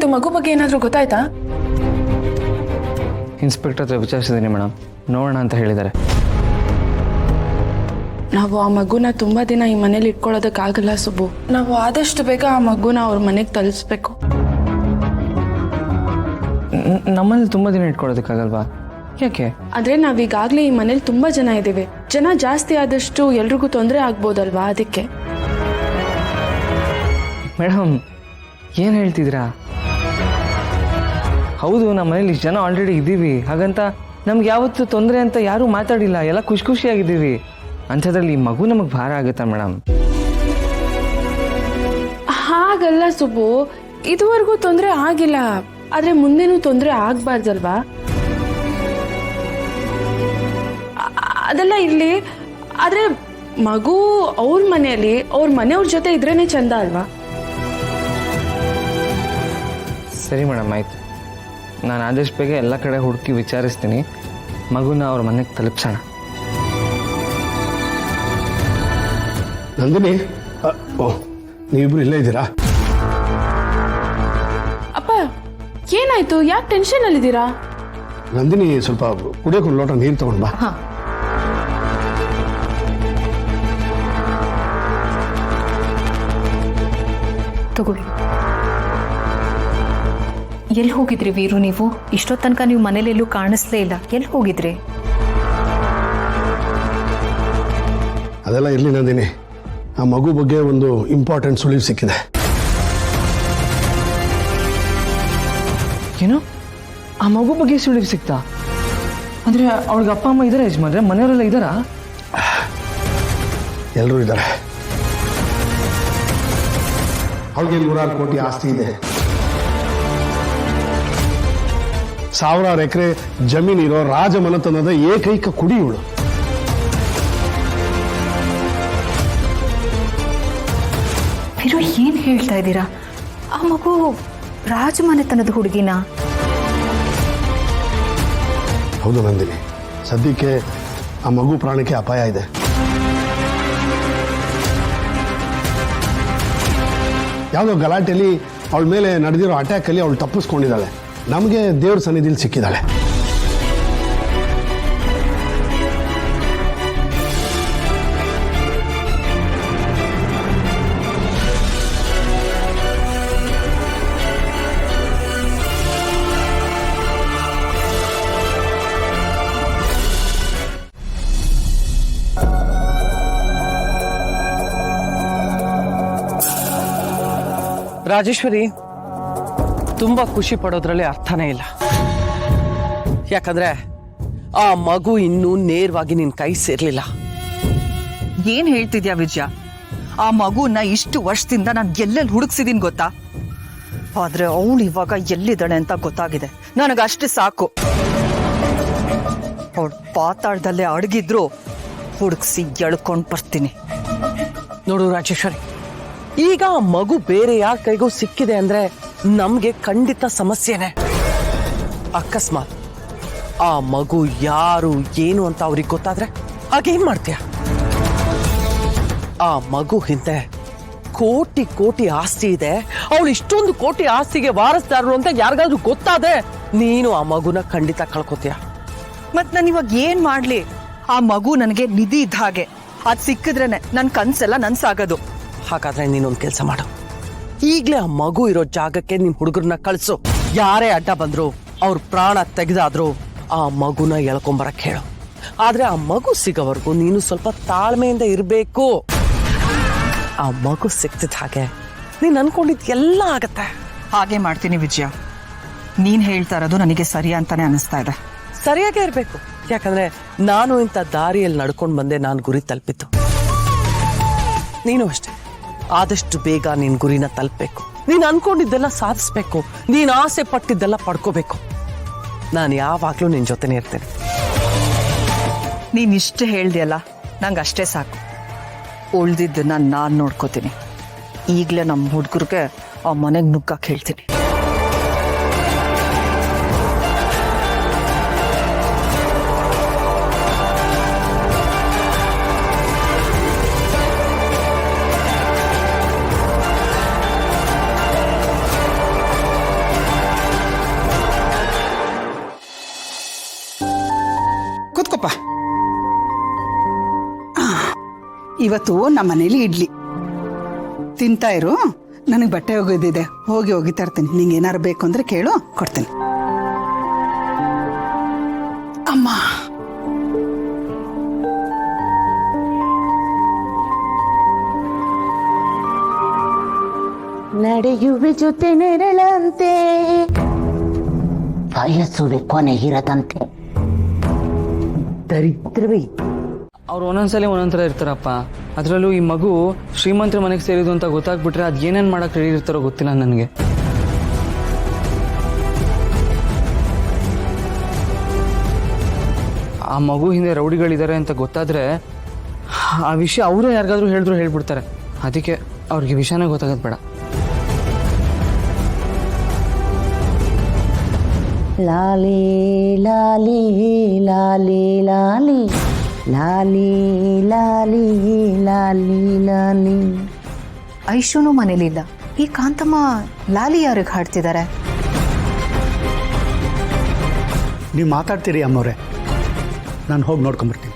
ಏನಾಯ್ತು? ಮಗು ಬಗ್ಗೆ ಏನಾದರೂ ಗೊತ್ತಾಯ್ತಾ? ಇನ್ಸ್ಪೆಕ್ಟರ್ ಹತ್ರ ವಿಚಾರಿಸಿದ್ದೀನಿ ಮೇಡಮ್, ನೋಡೋಣ ಅಂತ ಹೇಳಿದ್ದಾರೆ. ನಾವು ಆ ಮಗುನ ತುಂಬ ದಿನ ಈ ಮನೇಲಿ ಇಟ್ಕೊಳ್ಳೋದಕ್ಕಾಗಲ್ಲ ಸುಬ್ಬು. ನಾವು ಆದಷ್ಟು ಬೇಗ ಆ ಮಗುನ ಅವ್ರ ಮನೆಗೆ ತಲುಪಿಸ್ಬೇಕು. ನಮ್ಮಲ್ಲಿ ತುಂಬ ದಿನ ಇಟ್ಕೊಳ್ಳೋದಕ್ಕಾಗಲ್ವಾ? ಯಾಕೆ? ಆದರೆ ನಾವೀಗಾಗಲೇ ಈ ಮನೇಲಿ ತುಂಬ ಜನ ಇದ್ದೀವಿ. ಜನ ಜಾಸ್ತಿ ಆದಷ್ಟು ಎಲ್ರಿಗೂ ತೊಂದರೆ ಆಗ್ಬೋದಲ್ವಾ, ಅದಕ್ಕೆ. ಮೇಡಮ್ ಏನು ಹೇಳ್ತಿದ್ದೀರಾ? ಹೌದು, ನಮ್ಮ ಮನೇಲಿ ಇಷ್ಟು ಜನ ಆಲ್ರೆಡಿ ಇದ್ದೀವಿ, ಹಾಗಂತ ನಮ್ಗೆ ಯಾವತ್ತೂ ತೊಂದರೆ ಅಂತ ಯಾರೂ ಮಾತಾಡಿಲ್ಲ, ಎಲ್ಲ ಖುಷಿಯಾಗಿದ್ದೀವಿ. ಅಂಥದ್ರಲ್ಲಿ ಈ ಮಗು ನಮಗೆ ಭಾರ ಆಗುತ್ತಾ ಮೇಡಮ್? ಹಾಗಲ್ಲ ಸುಬ್ಬು, ಇದುವರೆಗೂ ತೊಂದರೆ ಆಗಿಲ್ಲ, ಆದರೆ ಮುಂದೇನೂ ತೊಂದರೆ ಆಗಬಾರ್ದಲ್ವಾ? ಅದೆಲ್ಲ ಇರಲಿ, ಆದರೆ ಮಗು ಅವ್ರ ಮನೆಯಲ್ಲಿ ಅವ್ರ ಮನೆಯವ್ರ ಜೊತೆ ಇದ್ರೇನೆ ಚಂದ ಅಲ್ವಾ? ಸರಿ ಮೇಡಮ್, ಆಯಿತು. ನಾನು ಆದಷ್ಟು ಬೇಗ ಎಲ್ಲ ಕಡೆ ಹುಡುಕಿ ವಿಚಾರಿಸ್ತೀನಿ, ಮಗುನ ಅವ್ರ ಮನೆಗೆ ತಲುಪಿಸೋಣ. ನಂದಿನಿ, ನೀವಿಬ್ರು ಇಲ್ಲೇ ಇದ್ದೀರಾ? ಅಪ್ಪ ಏನಾಯ್ತು? ಯಾಕೆ ಟೆನ್ಷನ್ ಅಲ್ಲಿದ್ದೀರಾ? ನಂದಿನಿ, ಸ್ವಲ್ಪ ಕುಡಿಯೋಕೆ ಒಂದು ಲೋಟ ನೀರು ತಗೊಂಡ್ ಬಾ. ತಗೊಳ್ಳಿ. ಎಲ್ಲಿ ಹೋಗಿದ್ರಿ ವೀರು ನೀವು? ಇಷ್ಟೊತ್ತು ತನಕ ನೀವು ಮನೇಲಿ ಎಲ್ಲೂ ಕಾಣಿಸ್ಲೇ ಇಲ್ಲ, ಎಲ್ಲಿ ಹೋಗಿದ್ರಿ? ಅದೆಲ್ಲ ಇರಲಿ ನಂದಿನಿ, ಆ ಮಗು ಬಗ್ಗೆ ಒಂದು ಇಂಪಾರ್ಟೆಂಟ್ ಸುಳಿವು ಸಿಕ್ಕಿದೆ. ಏನು? ಆ ಮಗು ಬಗ್ಗೆ ಸುಳಿವು ಸಿಕ್ತಾ? ಅಂದರೆ ಅವಳಿಗೆ ಅಪ್ಪ ಅಮ್ಮ ಇದ್ದಾರೆ, ಯಜಮಾನ್ರೆ ಮನೆಯವರೆಲ್ಲ ಇದ್ದಾರಾ? ಎಲ್ಲರೂ ಇದ್ದಾರೆ. ಅವಳಿಗೆ 100 ಕೋಟಿ ಆಸ್ತಿ ಇದೆ, 1000 ಎಕರೆ ಜಮೀನಿರೋ ರಾಜಮನೆತನದ ಏಕೈಕ ಕುಡಿ ಇವಳು. ವೀರು ಏನ್ ಹೇಳ್ತಾ ಇದ್ದೀರಾ? ಆ ಮಗು ರಾಜಮನೆತನದ ಹುಡುಗಿನ? ಹೌದು ನಂದಿನಿ, ಸದ್ಯಕ್ಕೆ ಆ ಮಗು ಪ್ರಾಣಕ್ಕೆ ಅಪಾಯ ಇದೆ. ಯಾವುದೋ ಗಲಾಟೆಯಲ್ಲಿ ಅವಳ ಮೇಲೆ ನಡೆದಿರೋ ಅಟ್ಯಾಕಲ್ಲಿ ಅವಳು ತಪ್ಪಿಸ್ಕೊಂಡಿದ್ದಾಳೆ. ನಮಗೆ ದೇವ್ರ ಸನ್ನಿಧಿಲಿ ಸಿಕ್ಕಿದ್ದಾಳೆ. ರಾಜೇಶ್ವರಿ, ತುಂಬಾ ಖುಷಿ ಪಡೋದ್ರಲ್ಲಿ ಅರ್ಥನೇ ಇಲ್ಲ. ಯಾಕಂದ್ರೆ ಆ ಮಗು ಇನ್ನೂ ನೇರವಾಗಿ ನಿನ್ ಕೈ ಸೇರ್ಲಿಲ್ಲ. ಏನ್ ಹೇಳ್ತಿದ್ಯಾ ವಿಜಯ? ಆ ಮಗುನ ಇಷ್ಟು ವರ್ಷದಿಂದ ನಾನು ಎಲ್ಲೆಲ್ಲಿ ಹುಡುಕ್ಸಿದೀನಿ ಗೊತ್ತಾ? ಆದ್ರೆ ಅವಳು ಇವಾಗ ಎಲ್ಲಿದ್ದಾಳೆ ಅಂತ ಗೊತ್ತಾಗಿದೆ. ನನಗಷ್ಟೇ ಸಾಕು. ಅವಳು ಪಾತಾಳದಲ್ಲೇ ಅಡಗಿದ್ರು ಹುಡುಕ್ಸಿ ಎಳ್ಕೊಂಡ್ ಬರ್ತೀನಿ. ನೋಡು ರಾಜೇಶ್ವರಿ, ಈಗ ಆ ಮಗು ಬೇರೆ ಯಾರ ಕೈಗೂ ಸಿಕ್ಕಿದೆ ಅಂದ್ರೆ ನಮ್ಗೆ ಖಂಡಿತ ಸಮಸ್ಯೆನೆ. ಅಕಸ್ಮಾತ್ ಆ ಮಗು ಯಾರು ಏನು ಅಂತ ಅವ್ರಿಗೆ ಗೊತ್ತಾದ್ರೆ ಆಗೇನ್ ಮಾಡ್ತೀಯ? ಆ ಮಗು ಹಿಂದೆ ಕೋಟಿ ಕೋಟಿ ಆಸ್ತಿ ಇದೆ. ಅವಳು ಇಷ್ಟೊಂದು ಕೋಟಿ ಆಸ್ತಿಗೆ ವಾರಸ್ದಾರರು ಅಂತ ಯಾರಿಗಾದ್ರೂ ಗೊತ್ತಾದೆ ನೀನು ಆ ಮಗುನ ಖಂಡಿತ ಕಳ್ಕೊತೀಯ. ಮತ್ ನಾನು ಇವಾಗ ಏನ್ ಮಾಡ್ಲಿ? ಆ ಮಗು ನನಗೆ ನಿಧಿ ಇದ್ದ ಹಾಗೆ. ಅದ್ ಸಿಕ್ಕಿದ್ರೇನೆ ನನ್ ಕನ್ಸೆಲ್ಲ ನನ್ಸಾಗೋದು. ಹಾಗಾದ್ರೆ ನೀನೊಂದ್ ಕೆಲ್ಸ ಮಾಡು, ಈಗ್ಲೇ ಆ ಮಗು ಇರೋ ಜಾಗಕ್ಕೆ ನಿಮ್ ಹುಡುಗರನ್ನ ಕಳ್ಸು. ಯಾರೇ ಅಡ್ಡ ಬಂದ್ರು, ಅವ್ರ ಪ್ರಾಣ ತೆಗೆದಾದ್ರು ಆ ಮಗುನ ಎಳ್ಕೊಂಬರಕ್ ಹೇಳು. ಆದ್ರೆ ಆ ಮಗು ಸಿಗೋವರೆಗೂ ನೀನು ಸ್ವಲ್ಪ ತಾಳ್ಮೆಯಿಂದ ಇರ್ಬೇಕು. ಆ ಮಗು ಸಿಕ್ತಿದ್ ಹಾಗೆ ನೀನ್ ಅನ್ಕೊಂಡಿದ್ ಎಲ್ಲ ಆಗತ್ತೆ. ಹಾಗೆ ಮಾಡ್ತೀನಿ ವಿಜಯ. ನೀನ್ ಹೇಳ್ತಾ ಇರೋದು ನನಗೆ ಸರಿ ಅಂತಾನೆ ಅನಿಸ್ತಾ ಇದೆ. ಸರಿಯಾಗೇ ಇರ್ಬೇಕು. ಯಾಕಂದ್ರೆ ನಾನು ಇಂಥ ದಾರಿಯಲ್ಲಿ ನಡ್ಕೊಂಡ್ ಬಂದೆ ನಾನು ಗುರಿ ತಲುಪಿತ್ತು. ನೀನು ಅಷ್ಟೇ, ಆದಷ್ಟು ಬೇಗ ನಿನ್ ಗುರಿನ ತಲುಪಬೇಕು. ನೀನ್ ಅನ್ಕೊಂಡಿದ್ದೆಲ್ಲ ಸಾಧಿಸ್ಬೇಕು. ನೀನ್ ಆಸೆ ಪಟ್ಟಿದ್ದೆಲ್ಲ ಪಡ್ಕೋಬೇಕು. ನಾನು ಯಾವಾಗ್ಲೂ ನಿನ್ ಜೊತೆನೇ ಇರ್ತೇನೆ. ನೀನ್ ಇಷ್ಟು ಹೇಳ್ದಿಯಲ್ಲ, ನಂಗೆ ಅಷ್ಟೇ ಸಾಕು. ಉಳ್ದಿದ್ದನ್ನ ನಾನ್ ನೋಡ್ಕೋತೀನಿ. ಈಗ್ಲೇ ನಮ್ಮ ಹುಡುಗರಿಗೆ ಆ ಮನೆಗೆ ನುಗ್ಗಕ್ಕೆ ಹೇಳ್ತೀನಿ. ಇವತ್ತು ನಮ್ಮ ಮನೇಲಿ ಇಡ್ಲಿ ತಿಂತಾ ಇರು. ನನಗೆ ಬಟ್ಟೆ ಒಗೆದಿದೆ, ಹೋಗಿ ತರ್ತೀನಿ. ನಿಂಗೆ ಏನಾರು ಬೇಕು ಅಂದ್ರೆ ಕೇಳು, ಕೊಡ್ತೀನಿ. ಅಮ್ಮ ನಡೆಯುವೆ ಜೊತೆ ನೆರಳಂತೆ, ಬಯಸುವೆ ಕೊನೆಗಿರದಂತೆ. ದರಿದ್ರವೇ. ಅವ್ರು ಒಂದೊಂದ್ಸಲಿ ಒಂದೊಂಥರ ಇರ್ತಾರಪ್ಪ. ಅದರಲ್ಲೂ ಈ ಮಗು ಶ್ರೀಮಂತರ ಮನೆಗೆ ಸೇರಿದ್ದು ಅಂತ ಗೊತ್ತಾಗ್ಬಿಟ್ರೆ ಅದು ಏನೇನು ಮಾಡಕ್ಕೆ ರೆಡಿ ಇರ್ತಾರೋ ಗೊತ್ತಿಲ್ಲ ನನಗೆ. ಆ ಮಗು ಹಿಂದೆ ರೌಡಿಗಳಿದ್ದಾರೆ ಅಂತ ಗೊತ್ತಾದರೆ ಆ ವಿಷಯ ಅವರೇ ಯಾರಿಗಾದ್ರೂ ಹೇಳಿದ್ರು ಹೇಳ್ಬಿಡ್ತಾರೆ. ಅದಕ್ಕೆ ಅವ್ರಿಗೆ ವಿಷಯನೇ ಗೊತ್ತಾಗೋದು ಬೇಡ. ಲಾಲಿ ಲಾಲಿ ಲಾಲಿ ಲಾಲಿ ಲಾಲಿ ಲಾಲಿ ಲಾಲಿ ಲಾಲಿ. ಐಶುನು ಮನೇಲಿಲ್ಲ. ಈ ಕಾಂತಮ್ಮ ಲಾಲಿ ಯಾರಿಗೆ ಹಾಡ್ತಿದ್ದಾರೆ? ನೀವು ಮಾತಾಡ್ತೀರಿ ಅಮ್ಮವ್ರೆ, ನಾನು ಹೋಗಿ ನೋಡ್ಕೊಂಬರ್ತೀನಿ.